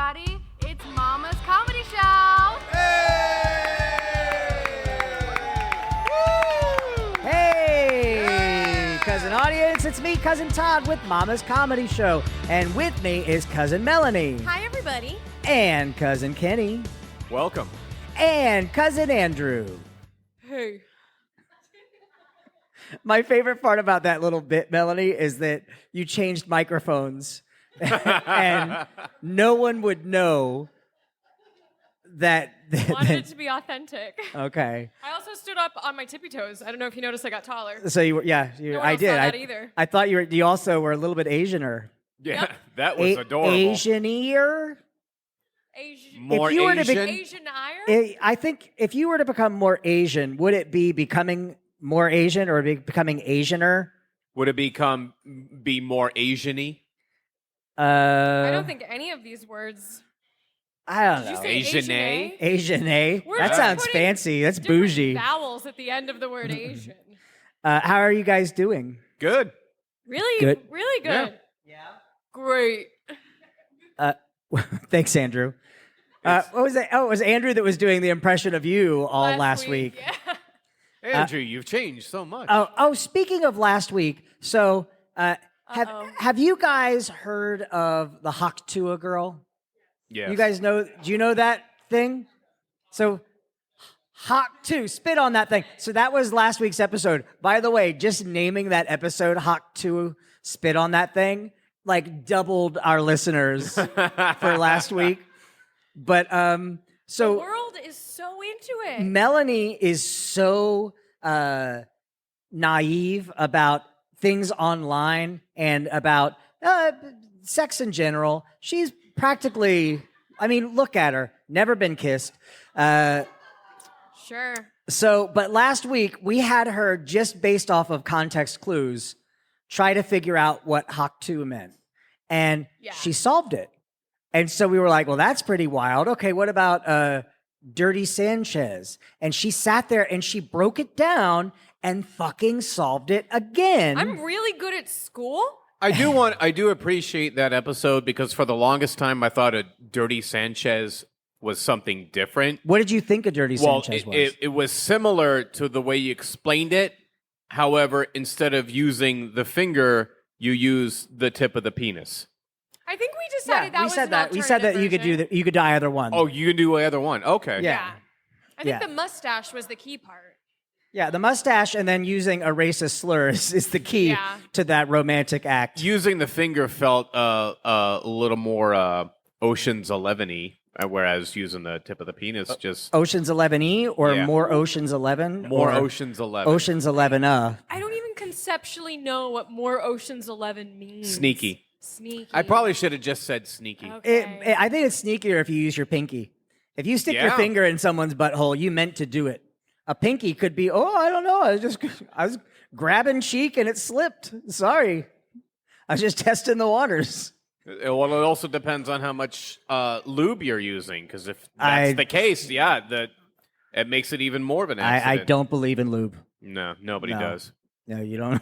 everybody. It's Mama's Comedy Show. Hey, cousin audience, it's me, Cousin Todd, with Mama's Comedy Show. And with me is Cousin Melanie. Hi, everybody. And Cousin Kenny. Welcome. And Cousin Andrew. Hey. My favorite part about that little bit, Melanie, is that you changed microphones and no one would know that. Wanted it to be authentic. Okay. I also stood up on my tippy toes. I don't know if you noticed I got taller. So you were, yeah, No one I else did. saw that either. I thought you also were a little bit Asianer. Yeah, Yep. that was adorable. Asian-ier? Asian. More If you were to be- Asian? Asian ire? I think if you were to become more Asian, would it be becoming more Asian or becoming Asianer? Would it be more Asian-y? I don't think any of these words. I don't Did you know. say Asian-a? Asian, eh? We're That just sounds putting fancy. That's different bougie. vowels at the end of the word Asian. How are you guys doing? Good. Really? Good. Really good. Yeah. Great. Thanks, Andrew. What was that? Oh, it was Andrew that was doing the impression of you all last week. Yeah. Andrew, you've changed so much. Oh, speaking of last week, so Uh-oh. have you guys heard of the Haktua girl? yes. You guys know? Do you know that thing? So, Hak2, spit on that thing. So that was last week's episode. By the way, just naming that episode, Hak2, spit on that thing, like doubled our listeners for last week. But The so world is so into it. Melanie is so naive about things online and about sex in general. She's practically, I mean, look at her, never been kissed. Sure. So, but last week we had her just based off of context clues try to figure out what Hak2 meant. And Yeah. she solved it. And so we were like, well, that's pretty wild. Okay, what about Dirty Sanchez? And she sat there and she broke it down and fucking solved it again. I'm really good at school. I do appreciate that episode because for the longest time I thought a Dirty Sanchez was something different. What did you think of Dirty Sanchez was? It was similar to the way you explained it. However, instead of using the finger, you use the tip of the penis. I think we decided that we was said an that. We said that you could do version. that. You could do either one. Oh, you can do either one. Okay. Yeah. Yeah. I think Yeah. the mustache was the key part. Yeah, the mustache and then using a racist slur is the key Yeah. to that romantic act. Using the finger felt a little more Ocean's 11-y, whereas using the tip of the penis just Ocean's 11E or Yeah. more Ocean's 11? more or Ocean's 11. Ocean's 11. I don't even conceptually know what more Ocean's 11 means. Sneaky. Sneaky. I probably should have just said sneaky. Okay. I think it's sneakier if you use your pinky. If you stick your Yeah. finger in someone's butthole, you meant to do it. A pinky could be, oh, I don't know. I was grabbing cheek and it slipped. Sorry. I was just testing the waters. Well, it also depends on how much lube you're using, because if that's the case, it makes it even more of an I accident. don't believe in lube. No, nobody No. does. No, you don't.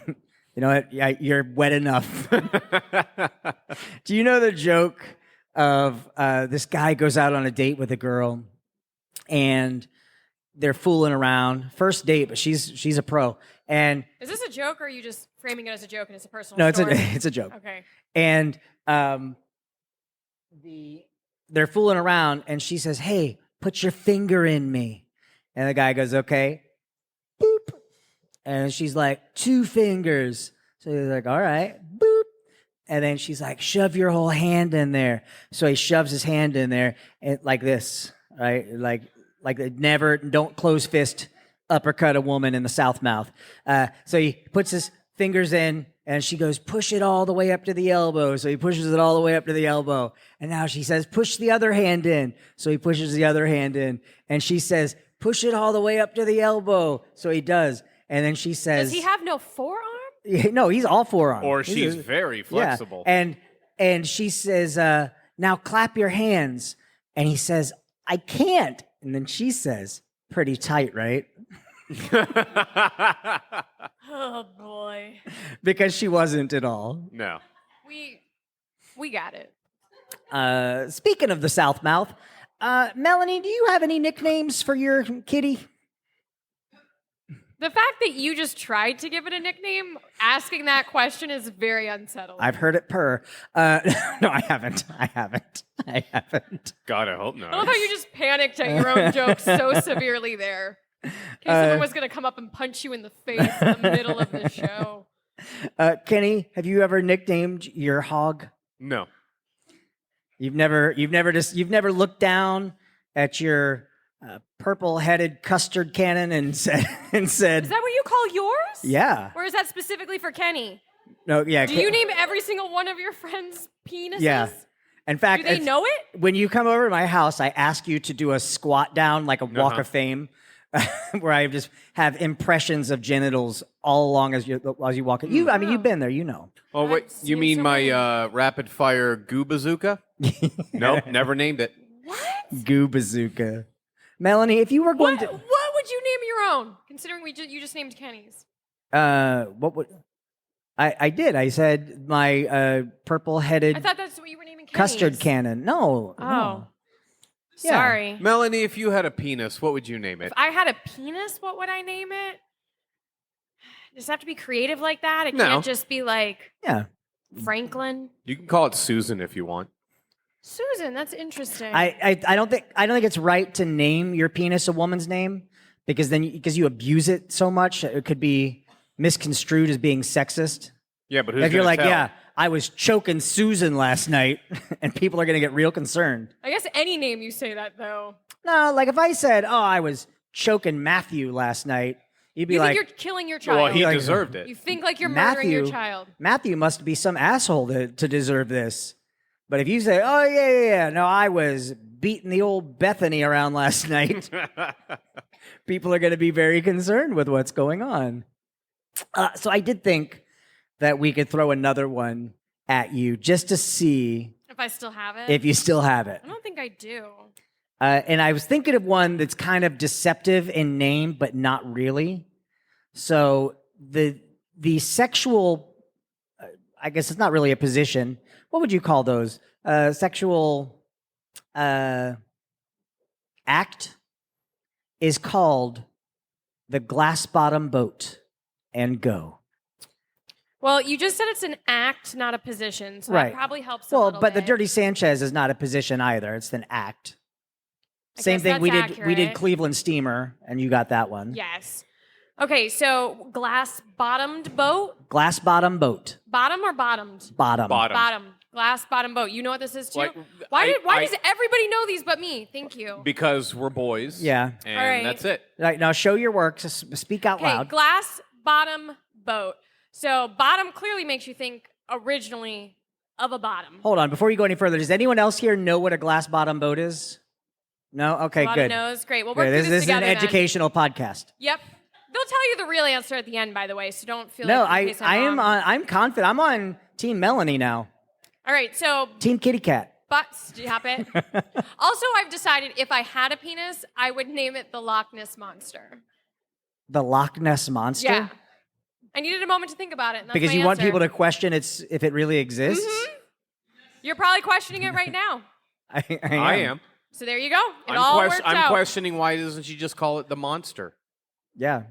You know what? Yeah, you're wet enough. Do you know the joke of this guy goes out on a date with a girl and they're fooling around? First date, but she's a pro. And Is this a joke or are you just framing it as a joke and it's a personal no, it's story? it's a joke. Okay. And they're fooling around and she says, "Hey, put your finger in me." And the guy goes, "Okay." Boop. And she's like, "2 fingers." So he's like, "All right." Boop. And then she's like, "Shove your whole hand in there." So he shoves his hand in there and like this, right? Like never, don't close fist uppercut a woman in the south mouth. So he puts his fingers in and she goes, "Push it all the way up to the elbow." So he pushes it all the way up to the elbow. And now she says, "Push the other hand in." So he pushes the other hand in. And she says, "Push it all the way up to the elbow." So he does. And then she says, Does he have no forearm? no, he's all forearm. Or He's she's very flexible. Yeah. And she says, "Now clap your hands." And he says, "I can't." And then she says, "Pretty tight, right?" Oh boy. Because she wasn't at all. No. We got it. Speaking of the South Mouth, Melanie, do you have any nicknames for your kitty? The fact that you just tried to give it a nickname, asking that question is very unsettling. I've heard it purr. No, I haven't. I haven't. God, I hope I love not. how you just panicked at your own joke so severely there. In case someone was going to come up and punch you in the face in the middle of the show. Kenny, have you ever nicknamed your hog? No. You've never looked down at your purple-headed custard cannon and said, Is that what you call yours? yeah. Or is that specifically for Kenny? No, yeah. Do you name every single one of your friends' penises? Yeah. In fact, Do they know it? when you come over to my house, I ask you to do a squat down, like a walk of fame, where I just have impressions of genitals all along as you walk. I mean, you've been there, you know. Oh, wait. I've You seen mean so my many. rapid fire goo bazooka? Nope, never named it. What? Goo bazooka. Melanie, if you were going What would you name your own? Considering you just named Kenny's. to, what would I did? I said my purple-headed I thought that's what you were naming Kenny's. custard cannon. No. Oh. no. Yeah. Sorry. Melanie, if you had a penis, what would you name it? If I had a penis, what would I name it? Does it have to be creative like that? It No. can't just be like Yeah. Franklin. You can call it Susan if you want. Susan, that's interesting. I don't think it's right to name your penis a woman's name because you abuse it so much it could be misconstrued as being sexist. Yeah, but who's If you're gonna like, tell? yeah, I was choking Susan last night, and people are gonna get real concerned. I guess any name you say that though. No, like if I said, oh, I was choking Matthew last night, you'd be You like, think you're killing your child. Well, he like- deserved it. You think like you're murdering your child. Matthew must be some asshole to deserve this. But if you say, oh, yeah, no, I was beating the old Bethany around last night, people are going to be very concerned with what's going on. So I did think that we could throw another one at you just to see If I still have it. if you still have it. I don't think I do. And I was thinking of one that's kind of deceptive in name, but not really. So the sexual, I guess it's not really a position. What would you call those? Sexual act is called the glass bottom boat and go. Well, you just said it's an act, not a position, so Right. that probably helps a Well, little but the bit. Dirty Sanchez is not a position either. It's an act. I Same guess thing. We that's did. We did accurate. Cleveland Steamer, and you got that one. Yes. Okay, so glass-bottomed boat? Glass bottom boat. Bottom or bottomed? Bottom. Bottom. Glass-bottom boat. You know what this is too? Like, why I- does everybody know these but me? Thank you. Because we're boys. Yeah. And All right. that's it. Right, now show your work. Speak out Okay, loud. glass-bottom boat. So bottom clearly makes you think originally of a bottom. Hold on. Before you go any further, does anyone else here know what a glass bottom boat is? No? Okay, a lot good. of no's. Great. We'll work Good. through This this is an together then. educational podcast. Yep. They'll tell you the real answer at the end, by the way, so don't feel No, like in case I am wrong. I'm confident. I'm on Team Melanie now. All right, so Team Kitty Cat. stop it. Also, I've decided if I had a penis, I would name it the Loch Ness Monster. The Loch Ness Monster? Yeah. I needed a moment to think about it. And that's Because my you want answer. people to question if it really exists? You're probably questioning it right now. I am. So there you go. It all worked I'm out. questioning why doesn't she just call it the monster? Yeah.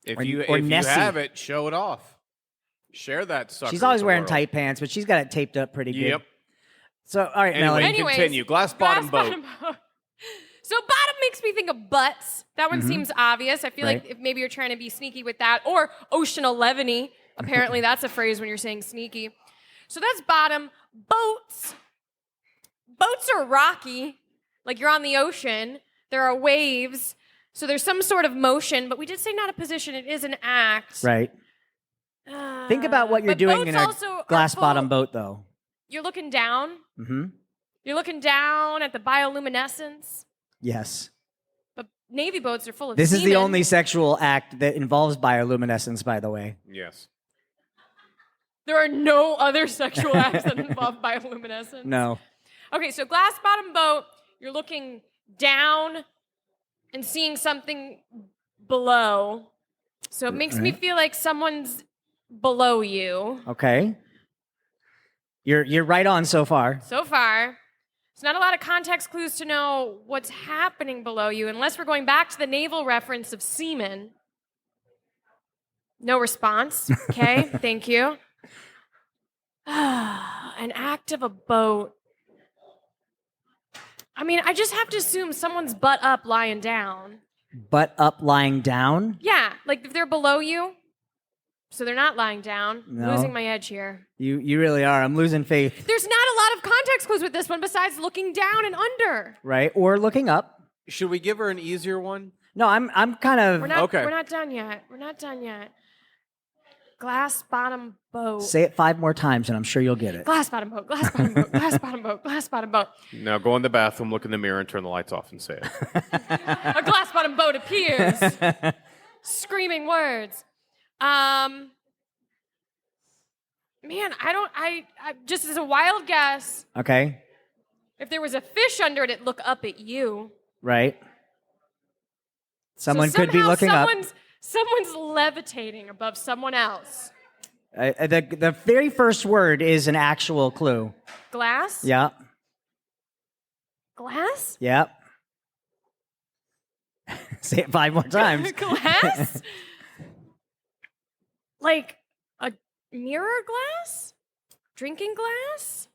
If Or- you or if Nessie. you have it, show it off. Share that sucker. She's always with the wearing world. tight pants, but she's got it taped up pretty good. Yep. So, all right, Anyway, Melanie. Anyways, continue. Glass bottom boat. boat. So bottom makes me think of butts. That one seems obvious. I feel like Right. if maybe you're trying to be sneaky with that. Or ocean 11 Apparently that's a phrase when you're saying sneaky. So that's bottom. Boats. Boats are rocky. Like you're on the ocean. There are waves. So there's some sort of motion. But we did say not a position. It is an act. Right. Think about what you're But doing boats in a also are glass bottom full- boat, though. You're looking down. Mm-hmm. You're looking down at the bioluminescence. Yes. But Navy boats are full of This is the semen. only sexual act that involves bioluminescence, by the way. Yes. There are no other sexual acts that involve bioluminescence. No. Okay, so glass bottom boat, you're looking down and seeing something below. So it makes me Right. feel like someone's below you. Okay. You're right on so far. So far. It's not a lot of context clues to know what's happening below you, unless we're going back to the naval reference of semen. No response. Okay, thank you. An act of a boat. I mean, I just have to assume someone's butt up lying down. Butt up, lying down. Yeah, like if they're below you, so they're not lying down. No. Losing my edge here. You really are. I'm losing faith. There's not a lot of context clues with this one besides looking down and under. Right? Or looking up. Should we give her an easier one? No, I'm kind of. We're not Okay. we're not done yet. We're not done yet. Glass bottom boat. Say it 5 more times, and I'm sure you'll get it. Glass bottom boat, glass bottom boat, glass bottom boat, glass bottom boat. Now go in the bathroom, look in the mirror, and turn the lights off and say it. A glass bottom boat appears. Screaming words. Man, I just as a wild guess, Okay. if there was a fish under it, it'd look up at you. Right. Someone So could be somehow looking up. Someone's levitating above someone else. The very first word is an actual clue. Glass? Yeah. Glass? Yep. Say it 5 more times. Glass? Like a mirror glass? Drinking glass?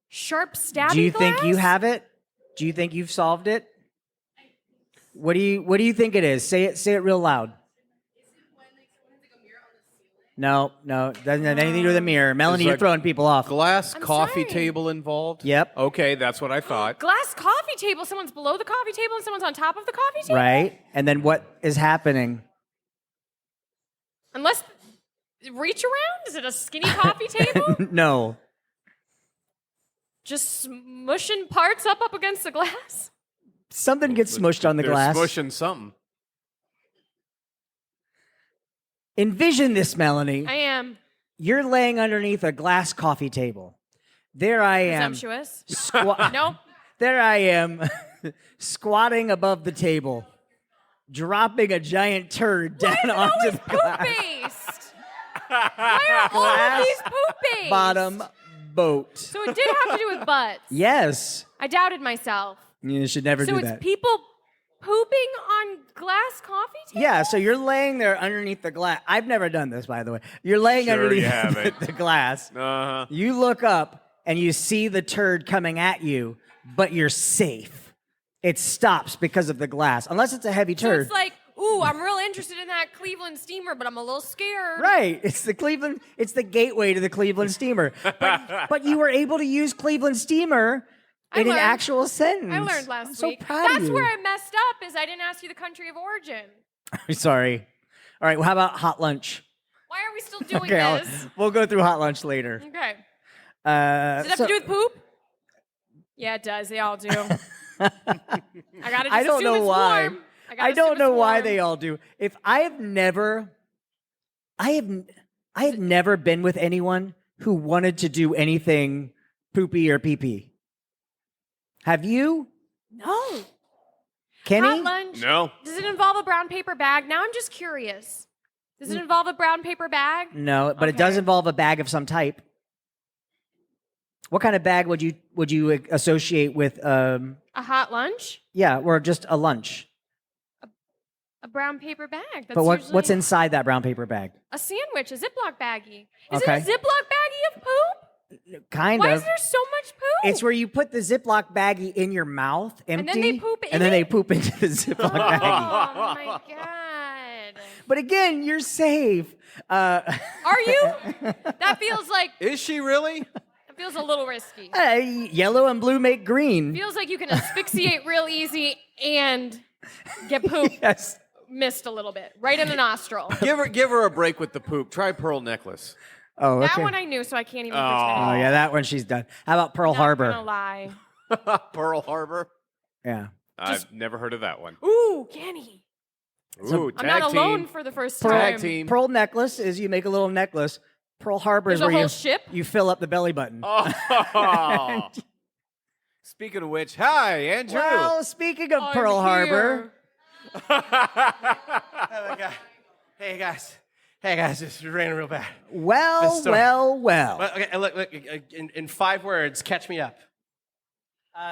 Sharp stabby Do you glass? think you have it? Do you think you've solved it? What do you think it is? Say it real loud. No, doesn't have anything to do with the mirror. Melanie, Is you're like throwing people off. Glass I'm coffee sorry. table involved? Yep. Okay, that's what I thought. Glass coffee table. Someone's below the coffee table and someone's on top of the coffee table? Right? And then what is happening? Unless reach around? Is it a skinny coffee table? No. Just smushing parts up against the glass? Something gets smushed on the They're glass. smushing something. Envision this, Melanie. I am You're laying underneath a glass coffee table. There I am. presumptuous. Nope. There I am, squatting above the table, dropping a giant turd down onto the Poop glass. based. Why are all of these poop based? Bottom boat. So it did have to do with butts. Yes. I doubted myself. You should never So do it's that. people pooping on glass coffee tables? Yeah, so you're laying there underneath the glass. I've never done this, by the way. You're laying Sure underneath you haven't. the glass. Uh-huh. You look up and you see the turd coming at you, but you're safe. It stops because of the glass, unless it's a heavy So turd. it's like, ooh, I'm real interested in that Cleveland steamer, but I'm a little scared. Right. It's the Cleveland. It's the gateway to the Cleveland steamer. But you were able to use Cleveland steamer I in an learned. actual sentence. I learned last I'm so week. proud That's of you. where I messed up is I didn't ask you the country of origin. Sorry. All right. Well, how about hot lunch? Why are we still doing Okay, this? we'll go through hot lunch later. Okay. Does Does it have to do with poop? Yeah, it does. They all do. I gotta just I don't assume know it's why. warm. I don't know why they all do. If I have never been with anyone who wanted to do anything poopy or pee-pee. Have you? No. Kenny? Hot lunch. No. Does it involve a brown paper bag? Now I'm just curious. Does it involve a brown paper bag? No, but it does Okay. involve a bag of some type. What kind of bag would you associate with? A hot lunch? Or just a lunch. A brown paper bag. That's But what's usually inside that brown paper bag? a sandwich, a Ziploc baggie. Is Okay. it a Ziploc baggie of poop? Kind Why of. is there so much poop? It's where you put the Ziploc baggie in your mouth, empty, And then they poop in and then it? they poop into the Ziploc baggie. Oh my god. But again, you're safe. Are you? That feels like Is she really? it feels a little risky. Yellow and blue make green. Feels like you can asphyxiate real easy and get poop Yes. missed a little bit right in the nostril. Give her a break with the poop. Try pearl necklace. Oh, okay. That one I knew, so I can't even Oh, pretend. yeah, that one she's done. How about Pearl Not Harbor? gonna lie. Pearl Harbor. Yeah. I've never heard of that one. Ooh, Kenny. Ooh, I'm tag not alone team. for the first Pearl, time. Tag team. Pearl necklace is you make a little necklace. Pearl Harbor is There's a where whole ship? you fill up the belly button. Oh. Speaking of which, hi, Andrew. Well, speaking of I'm Pearl here. Harbor, Hey guys, Hey guys, this ran real bad. Well, This story- well. Well, okay, look. In 5 words, catch me up.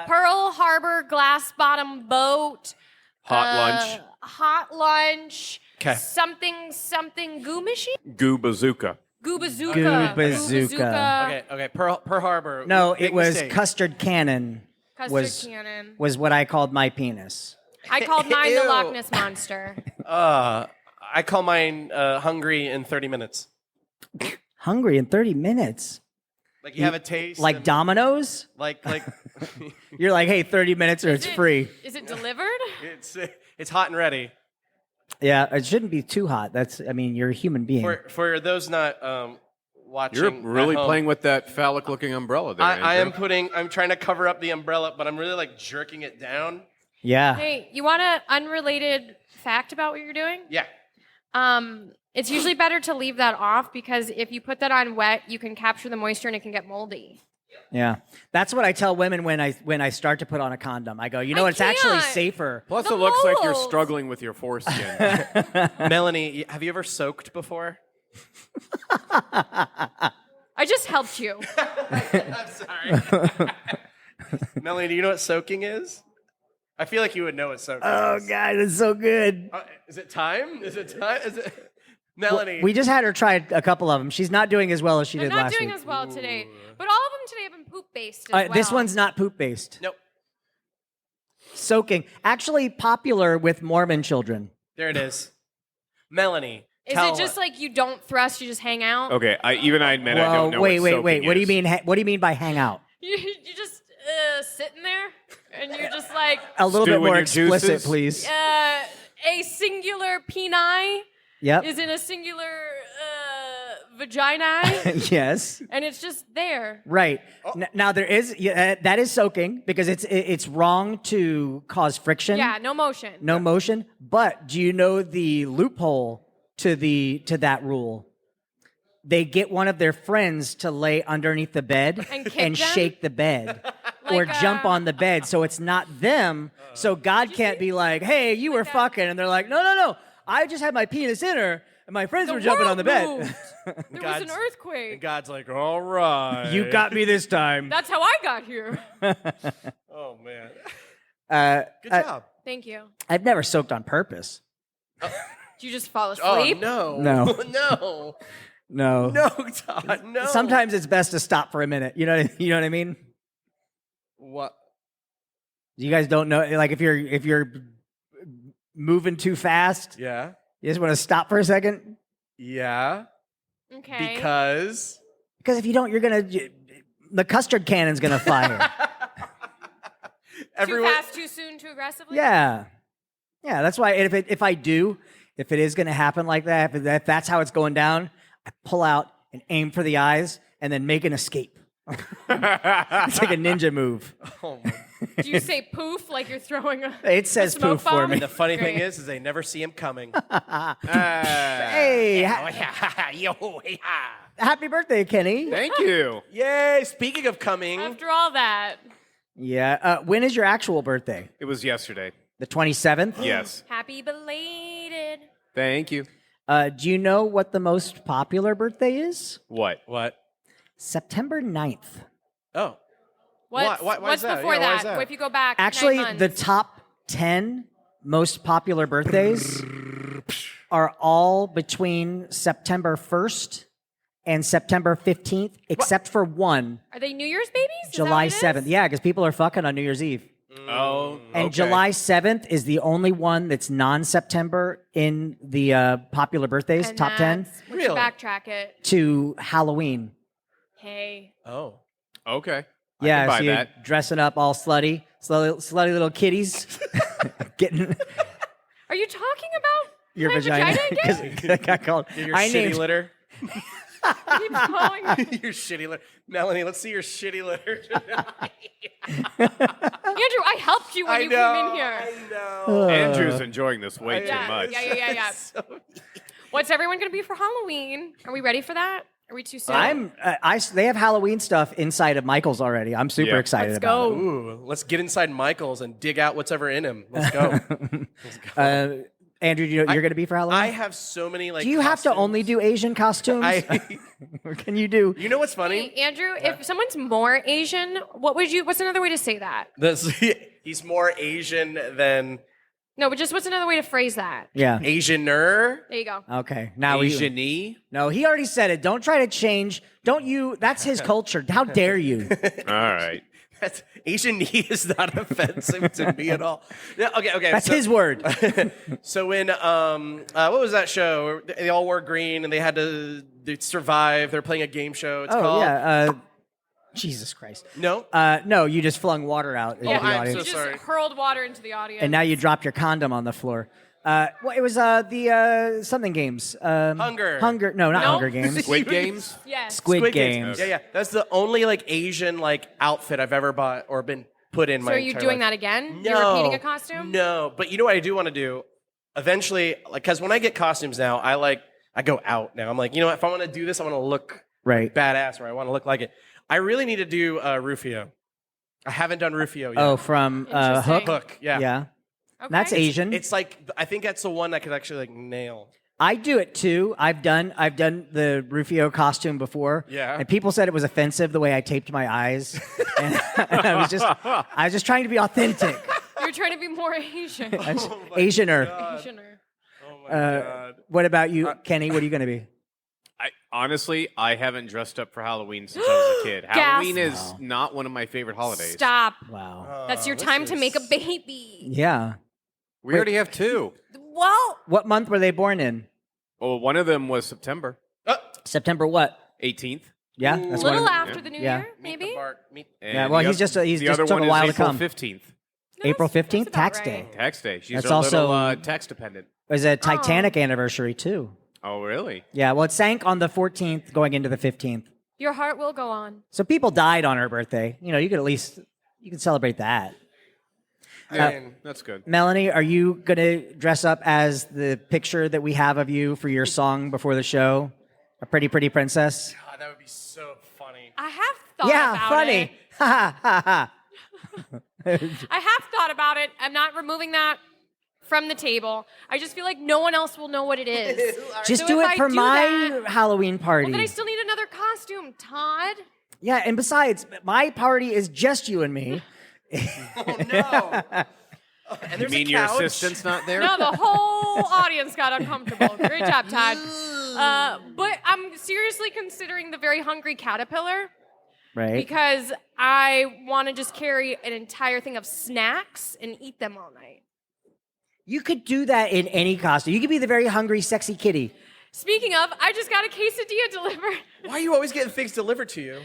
Pearl Harbor glass bottom boat. Hot lunch. Hot lunch. 'Kay. Something goo machine? Goo bazooka. Goo bazooka. Goo bazooka. Okay. Pearl Harbor. No, big it was mistake. custard cannon. Custard cannon. Was what I called my penis. I called mine the Ew. Loch Ness Monster. I call mine hungry in 30 minutes. Hungry in 30 minutes. Like you have a taste. Like and- Domino's? Like You're like, hey, 30 minutes or it's free. Is it delivered? it's hot and ready. Yeah, it shouldn't be too hot. You're a human being. For those not watching, You're really at home, playing with that phallic-looking umbrella there, I am Andrew. I'm trying to cover up the umbrella, but I'm really like jerking it down. Yeah. Hey, you want an unrelated fact about what you're doing? Yeah. It's usually better to leave that off because if you put that on wet, you can capture the moisture and it can get moldy. Yeah. That's what I tell women when I start to put on a condom. I go, you know, I it's actually can't. safer. Plus, The it looks like you're moles. struggling with your foreskin. Melanie, have you ever soaked before? I just helped you. I'm sorry. Melanie, do you know what soaking is? I feel like you would know what soaking Oh, is. God, it's so good. Is it time? Is it? Melanie. We just had her try a couple of them. She's not doing as well as she I'm did not last doing week. as well today, but all of them today have been poop based as well. This one's not poop based. Nope. Soaking. Actually popular with Mormon children. There it is. Melanie. Is tell it just like you don't thrust, you just hang out? Okay, I admit I don't know wait. what soaking What do you is. mean? What do you mean by hang out? You just sitting there and you're just like A little Stew bit in more your explicit, juices? please. a singular peni Yep. is in a singular vagina Yes. and it's just there. Right. Now there is that is soaking because it's wrong to cause friction. Yeah, no motion. No motion. But do you know the loophole to that rule? They get one of their friends to lay underneath the bed And kick them? shake the bed or Like, jump on the bed, so it's not them. So God can't be like, "Hey, you were that? fucking," and they're like, "No. I just had my penis in her, and my friends The were jumping on world the bed." moved. There was an earthquake. And God's like, all right. You got me this time. That's how I got here. Oh man. Good Uh, job. Thank you. I've never soaked on purpose. Did you just fall Oh asleep? no. No. no. No. No, Todd. No. Sometimes it's best to stop for a minute. You know what I mean? What? You guys don't know, like if you're moving too fast, Yeah. you just want to stop for a second. Yeah. Okay. Because. Because if you don't, the custard cannon's gonna fire. Too fast, too soon, too aggressively? Yeah. That's why if it is gonna happen like that, if that's how it's going down, I pull out and aim for the eyes and then make an escape. It's like a ninja move. Oh my. Do you say poof like you're throwing a It says smoke poof for bomb? me. And the funny thing Great. is they never see him coming. Hey, happy birthday, Kenny. Thank you. Yay! Speaking of coming, After all that, Yeah. When is your actual birthday? It was yesterday. The 27th? Yes. happy belated. Thank you. Do you know what the most popular birthday is? What? what? September 9th. Oh, What's, Why is what's that? before Yeah, why that? is that? What if you go back? 9 Actually, months? the top 10 most popular birthdays are all between September 1st and September 15th, except for one, Are they New Year's babies? Is that July what it is? 7th. Yeah, because people are fucking on New Year's Eve. Oh, And okay. July 7th is the only one that's non-September in the popular birthdays, And top 10, that's- we should Really? backtrack it. to Halloween. Hey. oh. Okay. I Yeah, can buy so you're that. dressing up all slutty little kitties, getting Are you talking about your my vagina. again? Because I got called. Your I shitty named litter. Keep calling me. Your shitty litter. Melanie, let's see your shitty litter. Andrew, I helped you when you came in here. I know. Andrew's enjoying this way too Yeah, much. yeah. What's everyone going to be for Halloween? Are we ready for that? Are we too soon? They have Halloween stuff inside of Michael's already. I'm super Yeah. excited Let's about go. Ooh, let's get inside Michael's and dig out what's ever in him. Let's go. it. Andrew, you're going to be for Halloween? I have so many like. do you have to only do Asian costumes? Or can you do? You know what's funny? Hey, Andrew, if someone's more Asian, what's another way to say that? He's more Asian than No, but just what's another way to phrase that? Yeah. Asianer. There you go. Okay. Now Asian-y? No, he already said it. Don't try to change. Don't you? That's his culture. How dare you? All right. That's, Asian knee is not offensive to me at all. Yeah, okay. That's so, his word. So when what was that show? They all wore green and they had to survive. They're playing a game show. It's Oh called yeah. Jesus Christ. No. No, you just flung water out into the I'm audience, You just sorry. hurled water into the audience. and now you dropped your condom on the floor. Well, it was the something games. Hunger. Hunger. No, not No. Hunger Games. Squid Games? Yes. Squid Games. Yeah. That's the only like Asian like outfit I've ever bought or been put in So my. are you entire doing life. that again? No. You're repeating a costume? No, but you know what I do want to do? Eventually, like, because when I get costumes now, I go out now. I'm like, you know what? If I want to do this, I want to look Right. badass or I want to look like it. I really need to do Rufio. I haven't done Rufio yet. Oh, from Interesting. Hook. Hook, yeah. Yeah. Okay. That's Asian. It's like I think that's the one I could actually like nail. I do it too. I've done the Rufio costume before. Yeah. And people said it was offensive the way I taped my eyes. And I was just trying to be authentic. You're trying to be more Asian. Asianer. Asianer. Oh my god. What about you, Kenny? What are you going to be? Honestly, I haven't dressed up for Halloween since I was a kid. Halloween is not one of my favorite holidays. Stop. Wow. That's your this time to is- make a baby. Yeah. We already have two. Well, What month were they born in? Well, one of them was September September what? 18th. Yeah, a that's little one. after the new Yeah. year, maybe? Yeah, well, he's just the other took one a while is to April come. 15th. No, April that's 15th, about tax right. day. Tax day. She's That's a also- little tax dependent. It was a Titanic anniversary too. Oh, really? Yeah, well, it sank on the 14th, going into the 15th. Your heart will go on. So people died on her birthday. You know, you could at least celebrate that. That's good. Melanie, are you gonna dress up as the picture that we have of you for your song before the show? A pretty princess. God, that would be so funny. I have thought Yeah, about funny. it. Ha ha ha. I have thought about it. I'm not removing that from the table. I just feel like no one else will know what it is. Just So do if it I for do my that- Halloween party. Well, then I still need another costume, Todd. Yeah, and besides, my party is just you and me. Oh no. And You there's mean a your couch. assistant's not there? No, the whole audience got uncomfortable. Great job, Todd. But I'm seriously considering the Very Hungry Caterpillar Right? because I want to just carry an entire thing of snacks and eat them all night. You could do that in any costume. You could be the very hungry, sexy kitty. Speaking of, I just got a quesadilla delivered. Why are you always getting things delivered to you?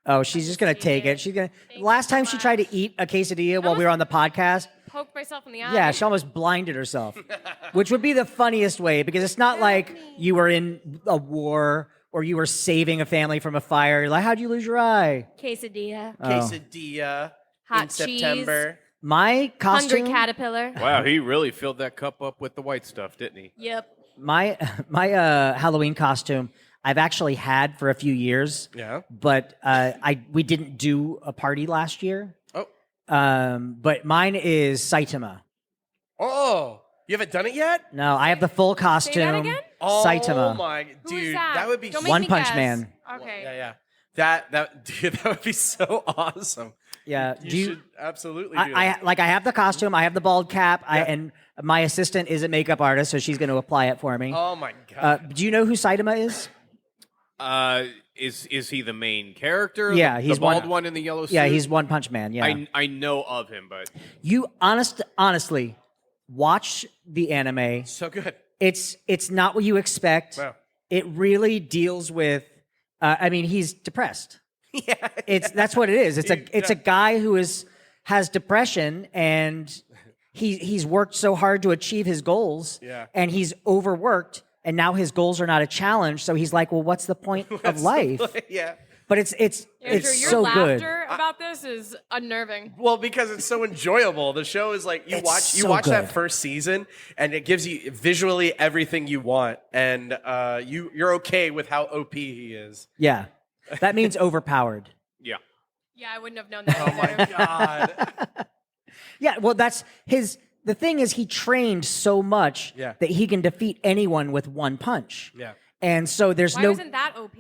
Oh, she's just gonna take it. She's gonna. Last time she tried to eat a quesadilla while we were on the podcast, Poked myself in the eye. yeah, she almost blinded herself, which would be the funniest way because it's not like you were in a war or you were saving a family from a fire. You're like, how'd you lose your eye? Quesadilla. Oh. Quesadilla Hot in cheese. September. My Hungry costume, caterpillar. Wow, he really filled that cup up with the white stuff, didn't he? Yep. my Halloween costume, I've actually had for a few years. Yeah. But we didn't do a party last year. Oh. But mine is Saitama. Oh, you haven't done it yet? No, I have the full costume. again? Oh Saitama. my Who is dude, that? would be Don't make One me Punch guess. Man. Okay. Yeah. That dude, that would be so awesome. Yeah. You should absolutely do I that. have the costume. I have the bald cap. And my assistant is a makeup artist, so she's going to apply it for me. Oh my god. Do you know who Saitama is? Is he the main character? Yeah, the he's bald one- one in the yellow suit. Yeah, he's One Punch Man. Yeah. I know of him, but You honestly watch the anime. So good. It's not what you expect. Wow. It really deals with. I mean, he's depressed. Yeah. That's what it is. It's Yeah. a guy who has depression and he's worked so hard to achieve his goals. Yeah. And he's overworked and now his goals are not a challenge. So he's like, well, what's the point of life? Yeah. But it's Andrew, your so good. laughter about this is unnerving. Well, because it's so enjoyable. The show is like you It's watch so that good. first season, and it gives you visually everything you want, and you're okay with how OP he is. Yeah. That means overpowered. yeah. Yeah, I wouldn't have known that. Oh my god. Yeah, well, that's his the thing is, he trained so much Yeah. that he can defeat anyone with one punch. Yeah. And so there's Why no. isn't that OP?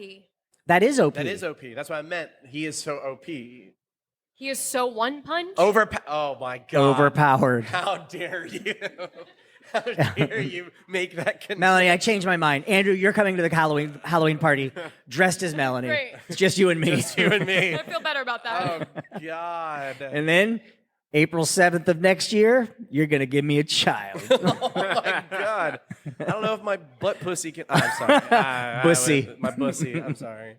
That is OP. That is OP. That's what I meant. He is so OP. He is so one punch. Oh my god. Overpowered. How dare you? How dare you make that connection? Melanie, I changed my mind. Andrew, you're coming to the Halloween party dressed as Melanie. Great. It's just you and me. You and me. I feel better about that. Oh god. And then April 7th of next year, you're gonna give me a child. Oh my god. I don't know if my butt pussy can. I'm sorry. Bussy. My bussy. I'm sorry.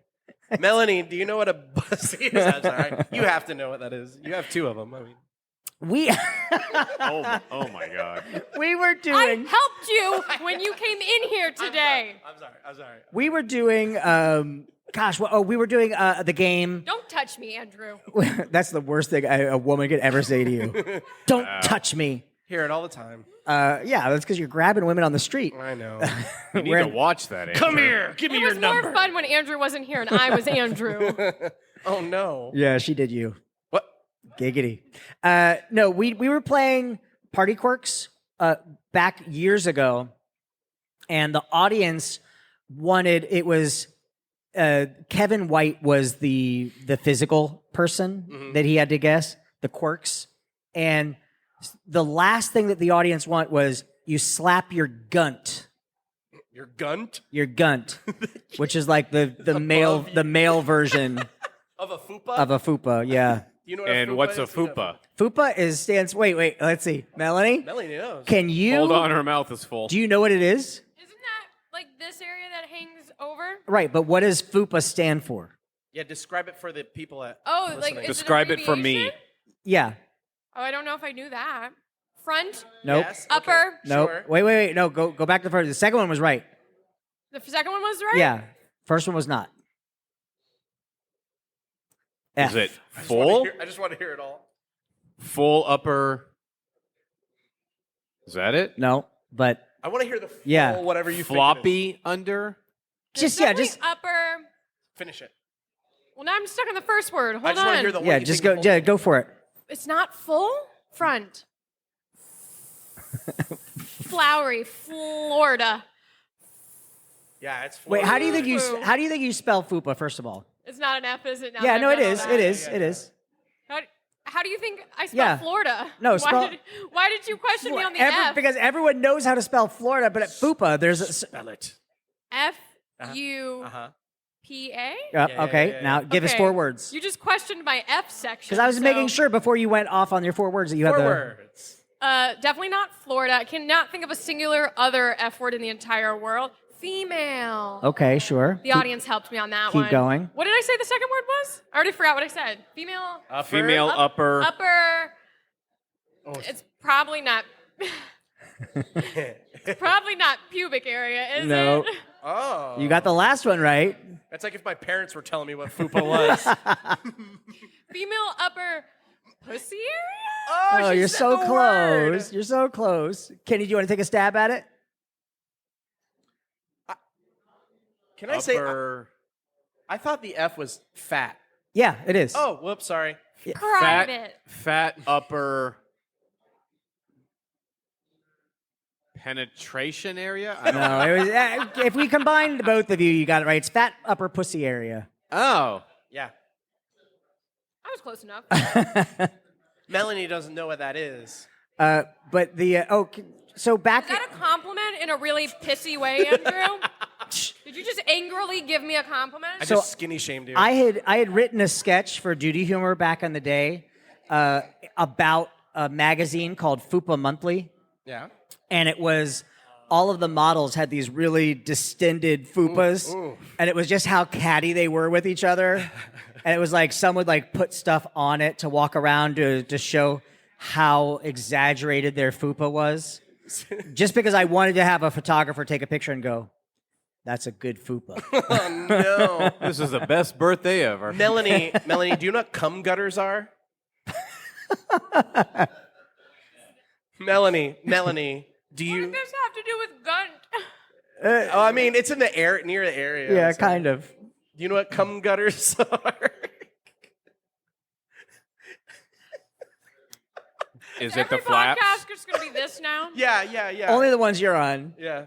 Melanie, do you know what a bussy is? I'm sorry. You have to know what that is. You have two of them. I mean, We Oh my God. we were I doing helped you when you came in here today. I'm sorry. we were doing we were doing the game. Don't touch me, Andrew. That's the worst thing a woman could ever say to you. Don't touch me. Hear it all the time. Yeah, that's because you're grabbing women on the street. I know. You need We're to in- watch that. Andrew. here. Give It was more fun when Andrew wasn't here and I was Andrew. Oh no. Yeah, she did you. What? Giggity. No, we were playing Party Quirks back years ago, and the audience wanted it was Kevin White was the physical person that he had to guess the quirks, and the last thing that the audience want was you slap your gunt. Your gunt Your gunt, which is like the male version of a fupa? of a fupa. Yeah, You know what And a fupa what's a is? You know- fupa? fupa stands. Wait. Let's see, Melanie. Melanie knows. Can you Hold on, her mouth is full. do you know what it is? Isn't that like this area that hangs over? Right, but what does FUPA stand for? Yeah, describe it for the people at. Oh, like listening. is Describe it for me. abbreviation? Yeah. Oh, I don't know if I knew that. Front, Nope. Yes, okay, upper. Nope. sure. Wait. No, go back to the first. The second one was right. The second one was right. Yeah. First one was not. F. Is it I just wanna full? hear- I just want to hear it all. Full upper. Is that it? No, but I want to hear the full Yeah. whatever you think it is. Floppy under. just Definitely just upper. Finish it. Well, now I'm stuck on the first word. I Hold just want to on. hear the one yeah, you just think go the whole- go for it. It's not full. Front. Flowery, Florida. Yeah, it's full. Wait, how do you think Foo. how do you think you spell FUPA first of all? It's not an F, is it? Now Yeah, that no, I've it done all is. that? It is. yeah, It yeah. is. How do you think I spell Yeah. Florida? No, why spell- why did you question me on the F? Because everyone knows how to spell Florida, but at FUPA there's a Spell it. F U Uh-huh. P A. Yep, Yeah, okay. yeah. Now give us Okay. 4 words. You just questioned my F section. Because I was making so- sure before you went off on your 4 words that you had Four the words. Definitely not Florida. I cannot think of a singular other F word in the entire world. Female. Okay, sure. The audience helped me on that keep one. going. What did I say the second word was? I already forgot what I said. Female. Upper. Female upper. Upper. Oh, It's probably not. It's probably not pubic area, is No. it? oh. You got the last one right. That's like if my parents were telling me what fupa was. Female upper pussy area? Oh, she you're said so the word. close. You're so close. Kenny, do you want to take a stab at it? Can I say? Upper. I thought the F was fat. Yeah, it is. Oh, whoops, sorry. Private. Fat upper. Penetration area. I don't know. No, it was, if we combined both of you, you got it right. It's fat upper pussy area. Oh. Yeah. I was close enough. Melanie doesn't know what that is. But the so back. Is that a compliment in a really pissy way, Andrew? Did you just angrily give me a compliment? I So, just skinny shamed you. I had written a sketch for Duty Humor back in the day about a magazine called Fupa Monthly, yeah. and it was all of the models had these really distended fupas, and it was just how catty they were with each other. And it was like some would like put stuff on it to walk around to show how exaggerated their fupa was. Just because I wanted to have a photographer take a picture and go, that's a good fupa. Oh no. This is the best birthday ever. Melanie, do you know what cum gutters are? Melanie, do What you? does this have to do with gunt? Oh, I mean, it's in the air near the area. Yeah, so- kind of. Do you know what cum gutters are? Is it the Every flaps? podcast is going to be this now. Yeah. Only the ones you're on. Yeah.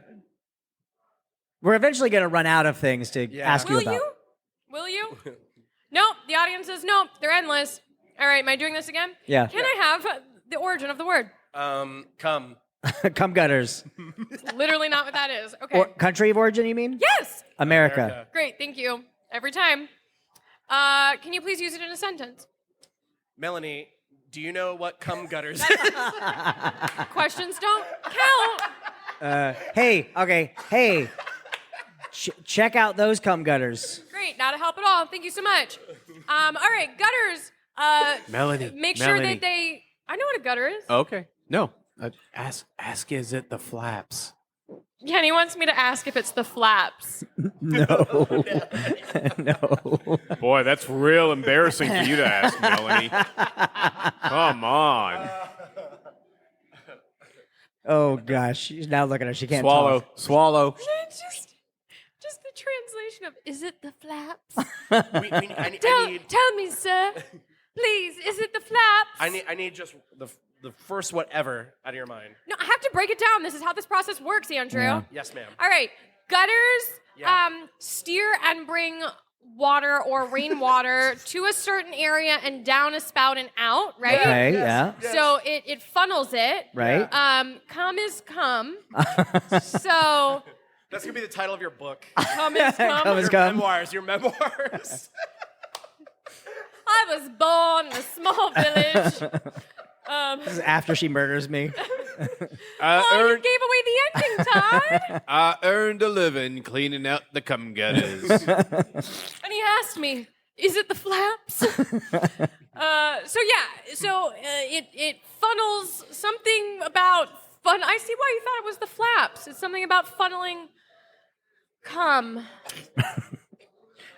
We're eventually going to run out of things to ask you Will about. you? Will you? Nope. The audience says nope. They're endless. All right. Am I doing this again? Yeah. Can I have the origin of the word? Come. Cum gutters. Literally not what that is. Okay. Or country of origin, you mean? Yes. America. Great. Thank you. Every time. Can you please use it in a sentence? Melanie, do you know what cum gutters? Questions don't count. Hey. Check out those cum gutters. Great. Not a help at all. Thank you so much. All right. Gutters. Melanie. Make sure that they. I know what a gutter is. Okay. No. Ask is it the flaps? Kenny wants me to ask if it's the flaps. No. No. Boy, that's real embarrassing for you to ask, Melanie. Come on. Oh gosh, she's now looking at her. She can't Swallow. talk. Swallow. Just the translation of is it the flaps? I need. Tell me, sir. Please, is it the flaps? I need just the first whatever out of your mind. No, I have to break it down. This is how this process works, Andrew. Yeah. Yes, ma'am. All right. Gutters Yeah. steer and bring water or rainwater to a certain area and down a spout and out, right? Okay, Yes. yeah. So it funnels it. Right. Cum is cum. So That's gonna be the title of your book. cum is cum. Cum is Your cum. memoirs. Your memoirs. I was born in a small village. This is after she murders me. Oh, you gave away the ending, Todd. I earned a living cleaning out the cum gutters. And he asked me, "Is it the flaps?" So it funnels something about fun. I see why you thought it was the flaps. It's something about funneling cum.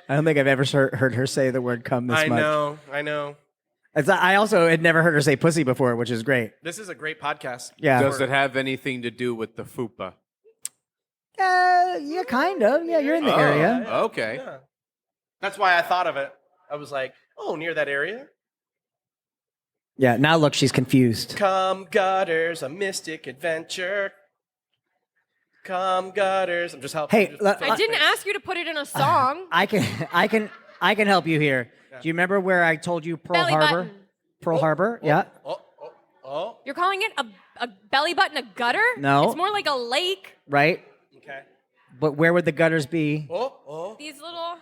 I don't think I've ever heard her say the word cum this I much. I know. I also had never heard her say pussy before, which is great. This is a great podcast. Yeah. Does it have anything to do with the fupa? Yeah, kind of. Yeah, you're in the area. Okay. Yeah. That's why I thought of it. I was like, oh, near that area. Yeah, now look, she's confused. Cum gutters, a mystic adventure. Cum gutters. I'm just helping. Hey, I didn't ask you to put it in a song. I can help you here. Do you remember where I told you Pearl Belly Harbor? button. Pearl Harbor? Yeah. Oh. You're calling it a belly button a gutter? No. It's more like a lake. Right? Okay. But where would the gutters be? Oh. These little.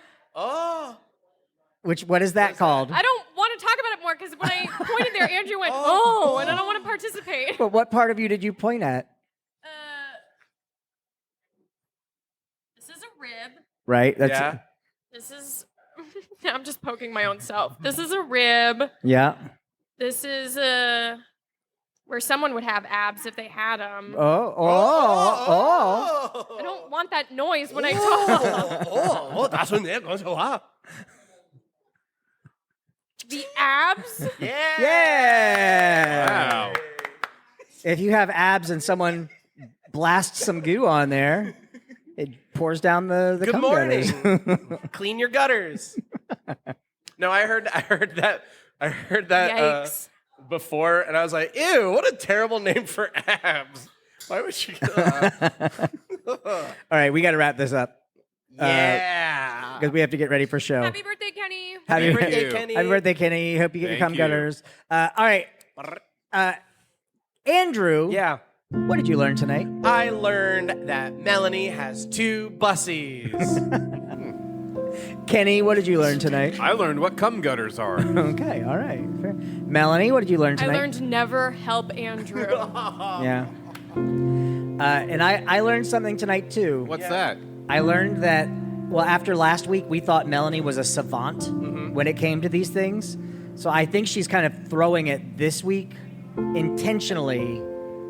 What is that called? I don't want to talk about it more because when I pointed there, Andrew went, "Oh," and I don't want to participate. But what part of you did you point at? This is a rib. Right? That's Yeah. This is. I'm just poking my own self. This is a rib. Yeah. This is where someone would have abs if they had them. Oh. I don't want that noise when I talk. That's when they're going to The abs. Yeah. Wow. If you have abs and someone blasts some goo on there, it pours down the Good cum morning. gutters. Clean your gutters. No, I heard that Yikes. before, and I was like, ew, what a terrible name for abs. Why would she? All right, we got to wrap this up Yeah. because we have to get ready for show. Happy birthday, Kenny. Happy birthday, you. Kenny. Happy birthday, Kenny. Hope you get your Thank cum you. gutters. All right. Andrew, Yeah. what did you learn tonight? I learned that Melanie has 2 bussies. Kenny, what did you learn tonight? I learned what cum gutters are. Okay, all right. Fair. Melanie, what did you learn I tonight? learned never help Andrew. Yeah. And I learned something tonight too. What's that? I learned that, well, after last week, we thought Melanie was a savant when it came to these things. So I think she's kind of throwing it this week intentionally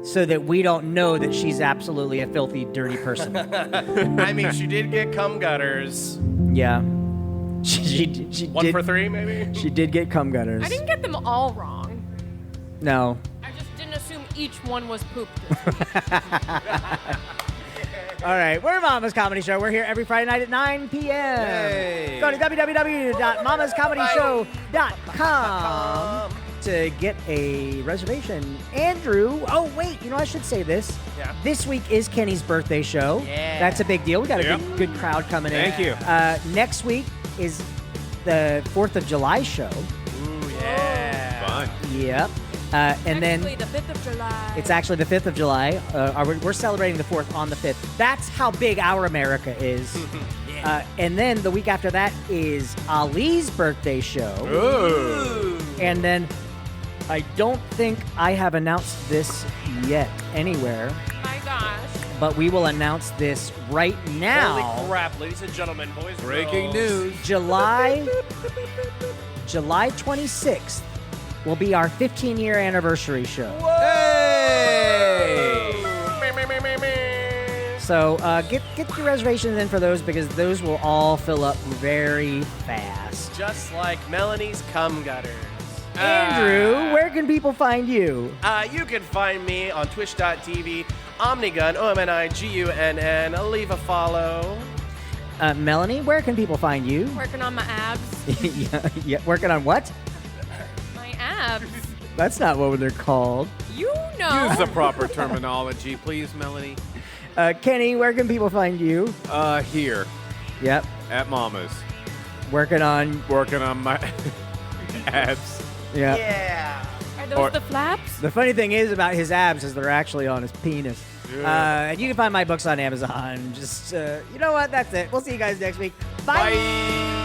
so that we don't know that she's absolutely a filthy, dirty person. I mean, she did get cum gutters. Yeah. She 1 did, for 3, maybe? She did get cum gutters. I didn't get them all wrong. No. I just didn't assume each one was poop. All right, we're Mama's Comedy Show. We're here every Friday night at 9 p.m. Yay. Go to www.mamascomedyshow.com to to get a reservation, Andrew. Oh wait, I should say this. Yeah. This week is Kenny's birthday show. Yeah. That's a big deal. We got a Yep. good crowd coming in. Thank you. Next week is the 4th of July show. Ooh, yeah. Fun. Yep. And then Actually, the 5th of July. it's actually the 5th of July. We're celebrating the 4th on the 5th. That's how big our America is. And then the week after that is Ali's birthday show. Ooh. And then I don't think I have announced this yet anywhere, My gosh. but we will announce this right now. Holy crap, ladies and gentlemen, boys and Breaking girls. news. July 26th will be our 15-year anniversary show. Hey! So get your reservations in for those because those will all fill up very fast. Just like Melanie's cum gutters. Andrew, where can people find you? You can find me on twitch.tv, Omnigun, OMNIGUNN. Leave a follow. Melanie, where can people find you? Working on my abs. yeah, working on what? My abs. That's not what they're called. You know. Use the proper terminology, please, Melanie. Kenny, where can people find you? Here Yep, at Mama's, working on. working on my abs. Yeah. Yeah. Are those Or- the flaps? The funny thing is about his abs is they're actually on his penis. And you can find my books on Amazon. Just you know what? That's it. We'll see you guys next week. Bye. Bye.